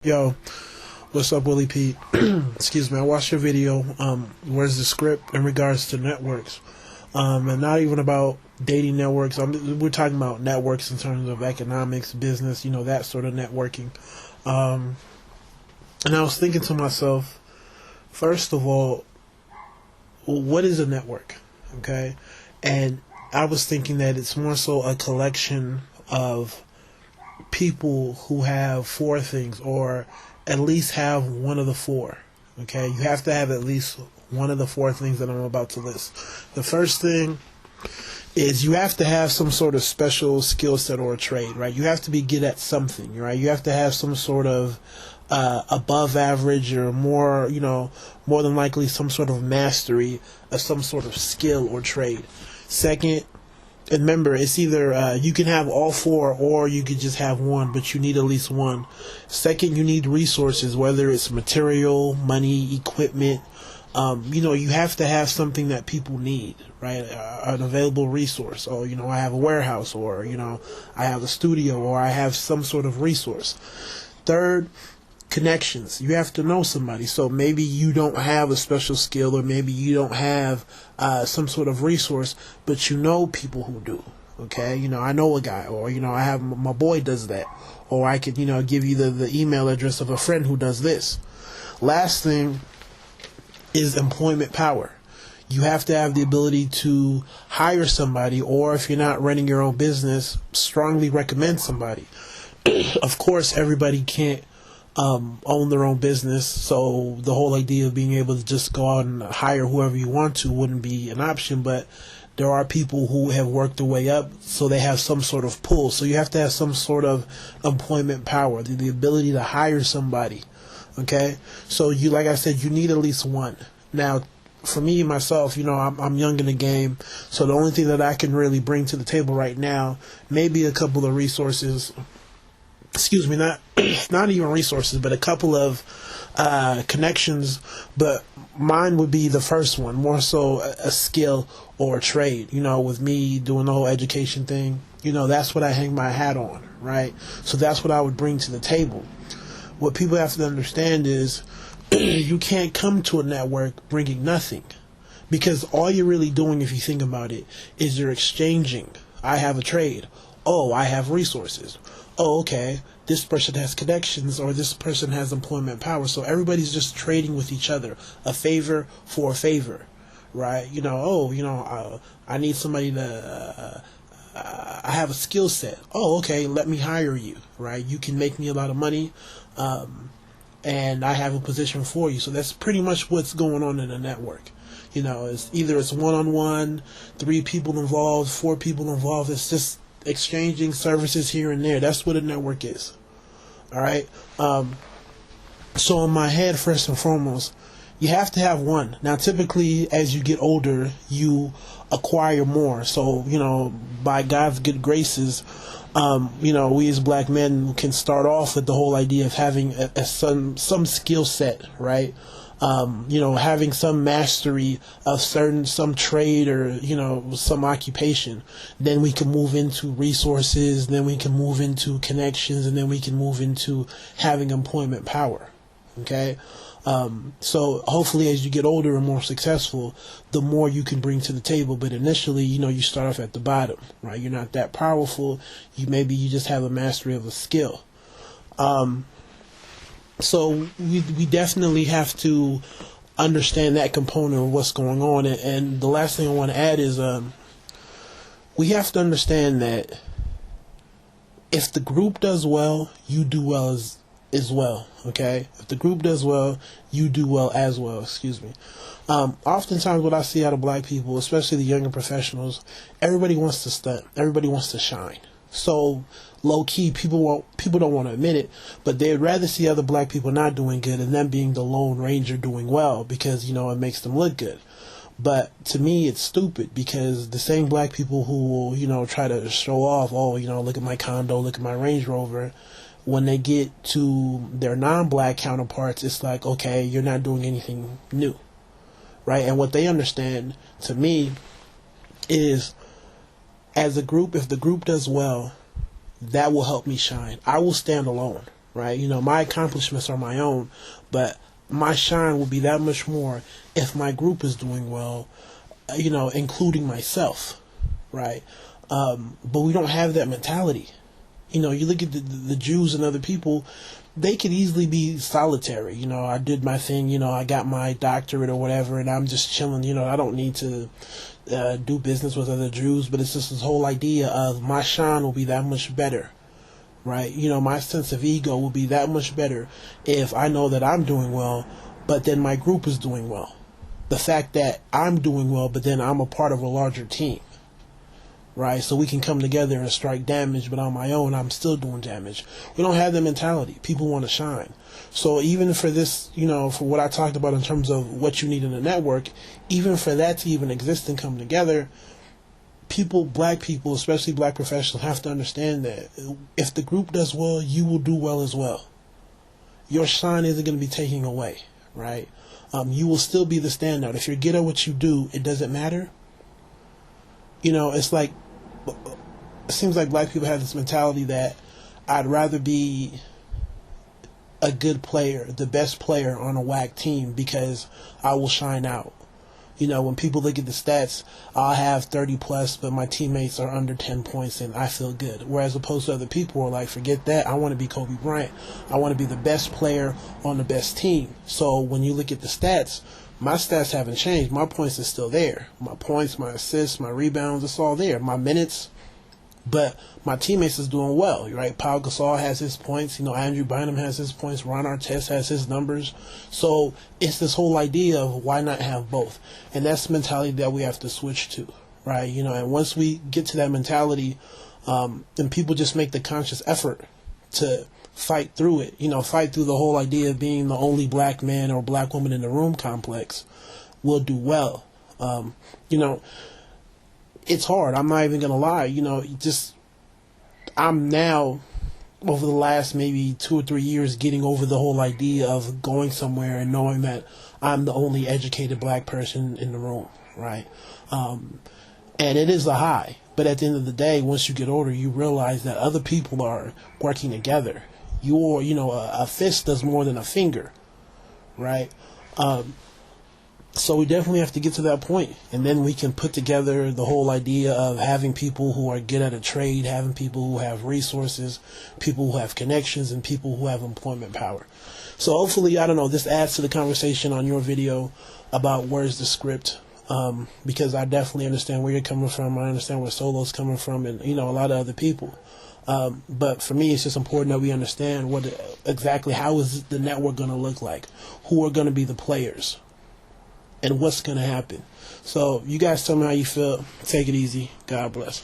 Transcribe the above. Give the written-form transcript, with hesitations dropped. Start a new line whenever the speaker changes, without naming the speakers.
Yo, what's up, Willie Pete? Excuse me, I watched your video. Where's the script in regards to networks? And not even about dating networks. We're talking about networks in terms of economics, business, that sort of networking. And I was thinking to myself, first of all, what is a network? Okay? And I was thinking that it's more so a collection of people who have four things, or at least have one of the four. Okay, you have to have at least one of the four things that I'm about to list. The first thing is you have to have some sort of special skill set or a trade, right? You have to be good at something, right? You have to have some sort of above average or more, more than likely some sort of mastery of some sort of skill or trade. Second, and remember, it's either you can have all four or you could just have one, but you need at least one. Second, you need resources, whether it's material, money, equipment. You have to have something that people need, right? An available resource. Oh, I have a warehouse, or, I have a studio, or I have some sort of resource. Third, connections. You have to know somebody. So maybe you don't have a special skill, or maybe you don't have some sort of resource, but you know people who do. Okay, I know a guy, or I have my boy does that, or I could give you the email address of a friend who does this. Last thing is employment power. You have to have the ability to hire somebody, or if you're not running your own business, strongly recommend somebody. Of course, everybody can't own their own business, so the whole idea of being able to just go out and hire whoever you want to wouldn't be an option, but there are people who have worked their way up, so they have some sort of pull. So you have to have some sort of employment power, the ability to hire somebody. Okay, so like I said, you need at least one. Now, for me, myself, I'm young in the game, so the only thing that I can really bring to the table right now, maybe a couple of resources. Excuse me, not even resources, but a couple of connections. But mine would be the first one, more so a skill or a trade. With me doing the whole education thing, that's what I hang my hat on, right? So that's what I would bring to the table. What people have to understand is you can't come to a network bringing nothing, because all you're really doing, if you think about it, is you're exchanging. I have a trade. Oh, I have resources. Oh, okay, this person has connections, or this person has employment power. So everybody's just trading with each other, a favor for a favor, right? I need somebody to, I have a skill set. Oh, okay, let me hire you, right? You can make me a lot of money, and I have a position for you. So that's pretty much what's going on in a network. It's one-on-one, 3 people involved, 4 people involved. It's just exchanging services here and there. That's what a network is. All right. So in my head, first and foremost, you have to have one. Now, typically, as you get older, you acquire more. So, by God's good graces, we as black men can start off with the whole idea of having some skill set, right? Having some mastery of some trade, or, some occupation. Then we can move into resources, then we can move into connections, and then we can move into having employment power. Okay? So hopefully as you get older and more successful, the more you can bring to the table. But initially, you start off at the bottom, right? You're not that powerful. You just have a mastery of a skill. So we definitely have to understand that component of what's going on. And the last thing I want to add is we have to understand that if the group does well, you do well as well. Okay? If the group does well, you do well as well. Excuse me. Oftentimes what I see out of black people, especially the younger professionals, everybody wants to stunt. Everybody wants to shine. So low key, people don't want to admit it, but they'd rather see other black people not doing good and them being the Lone Ranger doing well, because it makes them look good. But to me, it's stupid, because the same black people who will try to show off, look at my condo, look at my Range Rover, when they get to their non-black counterparts, it's like, okay, you're not doing anything new, right? And what they understand, to me, is as a group, if the group does well, that will help me shine. I will stand alone, right? You know, my accomplishments are my own, but my shine will be that much more if my group is doing well, you know, including myself, right? But we don't have that mentality. You know, you look at the Jews and other people, they could easily be solitary. You know, I did my thing, you know, I got my doctorate or whatever, and I'm just chilling. You know, I don't need to do business with other Jews, but it's just this whole idea of my shine will be that much better, right? You know, my sense of ego will be that much better if I know that I'm doing well, but then my group is doing well. The fact that I'm doing well, but then I'm a part of a larger team, right? So we can come together and strike damage, but on my own, I'm still doing damage. We don't have that mentality. People want to shine. So even for this, you know, for what I talked about in terms of what you need in a network, even for that to even exist and come together, people, black people, especially black professionals, have to understand that if the group does well, you will do well as well. Your shine isn't going to be taken away, right? You will still be the standout. If you're good at what you do, it doesn't matter. You know, it's like, it seems like black people have this mentality that I'd rather be a good player, the best player on a whack team, because I will shine out. You know, when people look at the stats, I'll have 30 plus, but my teammates are under 10 points and I feel good. Whereas opposed to other people who are like, forget that, I want to be Kobe Bryant. I want to be the best player on the best team. So when you look at the stats, my stats haven't changed. My points are still there. My points, my assists, my rebounds, it's all there. My minutes, but my teammates is doing well, right? Paul Gasol has his points. You know, Andrew Bynum has his points. Ron Artest has his numbers. So it's this whole idea of why not have both? And that's the mentality that we have to switch to, right? You know, and once we get to that mentality, then people just make the conscious effort to fight through it. You know, fight through the whole idea of being the only black man or black woman in the room complex. Will do well. You know, it's hard. I'm not even going to lie. You know, I'm now, over the last maybe 2 or 3 years, getting over the whole idea of going somewhere and knowing that I'm the only educated black person in the room, right? And it is a high. But at the end of the day, once you get older, you realize that other people are working together. You know, a fist does more than a finger, right? So we definitely have to get to that point, and then we can put together the whole idea of having people who are good at a trade, having people who have resources, people who have connections, and people who have employment power. So hopefully, I don't know, this adds to the conversation on your video about where's the script, because I definitely understand where you're coming from. I understand where Solo's coming from, and, you know, a lot of other people. But for me, it's just important that we understand how is the network going to look like, who are going to be the players, and what's going to happen. So you guys tell me how you feel. Take it easy. God bless.